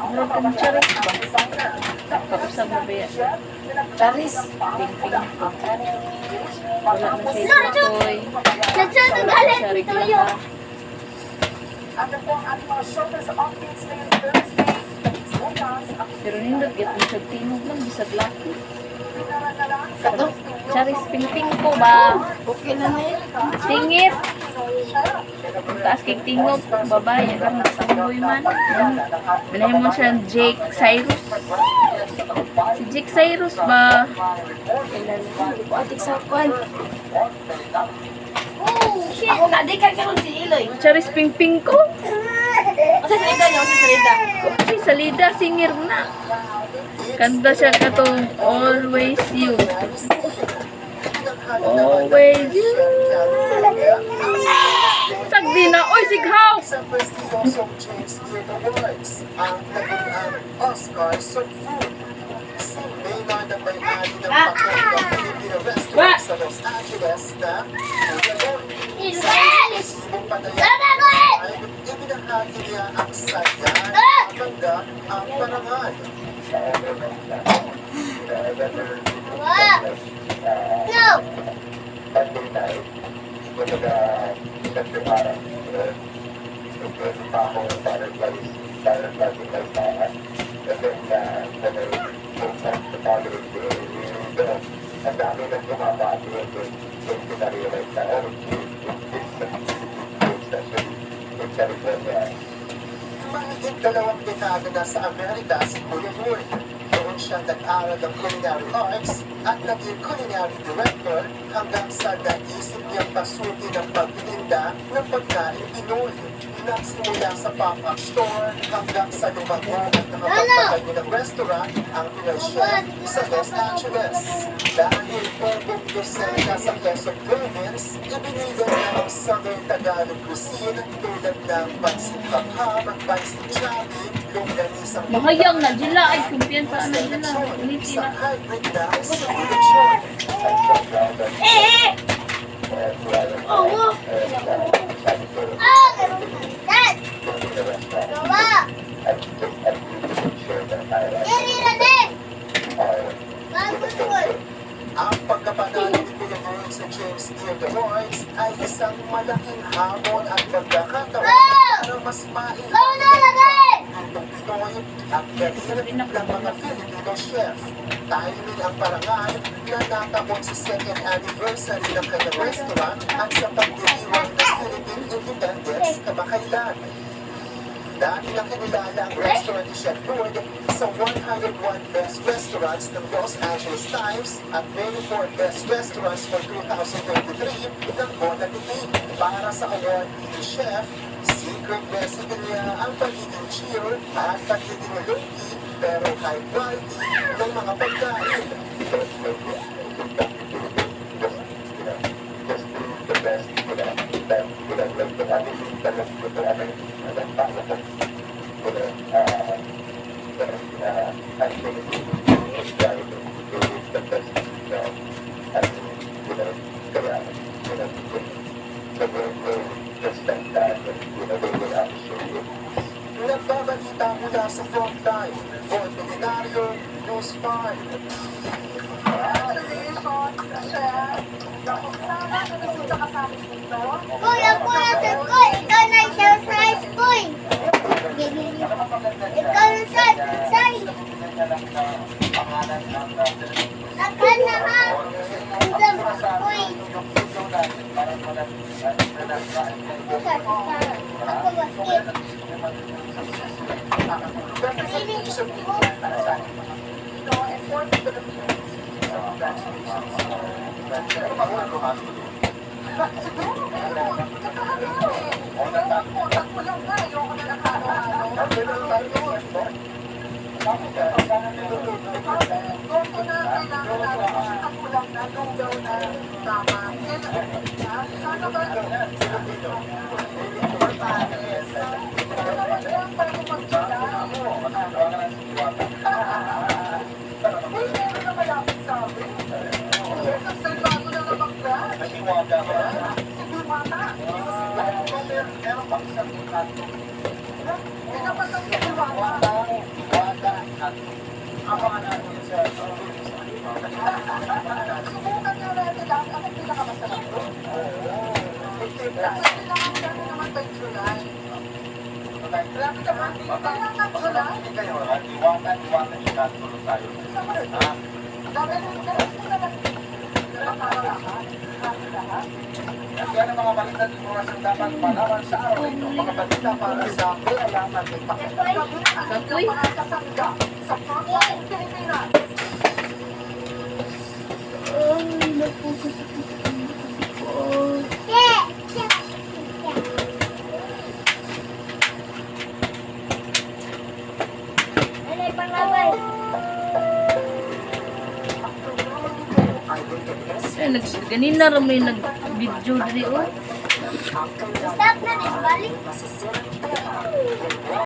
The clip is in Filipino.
Meron kang charis ba? Kapsam na ba yan? Charis. Ping-ping ko. Wala na sa itoy. Charik lang ha. Pero nindot yat mo sa tinog lang. Bisag laki. Kato. Charis ping-ping ko ba? Okay na na yan. Singit. Taas kay tingog. Babae. Kang natamboy man. Binahin mo siya Jake Cyrus. Si Jake Cyrus ba? Kailan na. Buatik sa kwan. Oh, shit. Ako nga, di ka karoon si Iloy. Charis ping-ping ko. Sa salida niyo, sa salida. Si Salida, singer na. Kanta siya katong Always You. Always You. Sagdi na. Oy, sighaw! No! Mahigit 2 dekada na sa Amerika si Kuya Moore. Doon siya nag-aral ng culinary arts at naging culinary director hanggang sa naisip niyang pasukin ang pagtitinda ng pagkain Pinoy. Nagsimula sa pop-up store hanggang sa lumago at nakapagpatayo ng restaurant ang Pinoy chef sa Los Angeles. Dahil pagong dosena sa Quezon Province, ibinigay niya ang Southern Tagalog cuisine tulad ng pansit kakham, pansit chabi, longganisang Mahayang na, Jila. Ay, kumpiyansa na Jila. Uniti na. Oh, wow. Ah, Dad! Gawa! Diri na din! Bagul! Ang pagkapanalo ni Kuya Moore sa James Beard Awards ay isang malaking hamon at pagkakataon para mas Ikaw na lagay! ng Pinoy at karir ng mga Filipino chef. Tayo rin ang parangal na natapon sa second anniversary ng kanyang restaurant at sa pagdiriwang ng Philippine Independence kamakailan. Dahil na kinilala ang restaurant ni Chef Lord sa 101 Best Restaurants ng Los Angeles Times at 24 Best Restaurants for 2023 ng Bon Appetit. Para sa award ni Chef, secret recipe niya ang pagiging chill at pagiging low-key pero high quality ng mga pagkain. Nagbabalita mula sa frontline, Von Milinario, News 5. Kuya, kuya, Koy! Ikaw na isang fries, Koy! Ikaw na size! Akan na ha! Isang, Koy! Ako basket. Abangan natin sa subukan nga natin ang pinakamasarap doon. Kailangan naman by July. Grabe naman, kailangan July. Hindi kayo, iwanan siya tulog tayo. Ha? Yan ang mga balita at informasyon dapat malaman sa araw ito. Mga balita para sa kaalaman ng Kapoy. sa Frontline Pilipinas. Ay, naku, sakit ang ko. Ano yung panglabay? Ay, ganina rin may nag-video dito. Stop na, balik.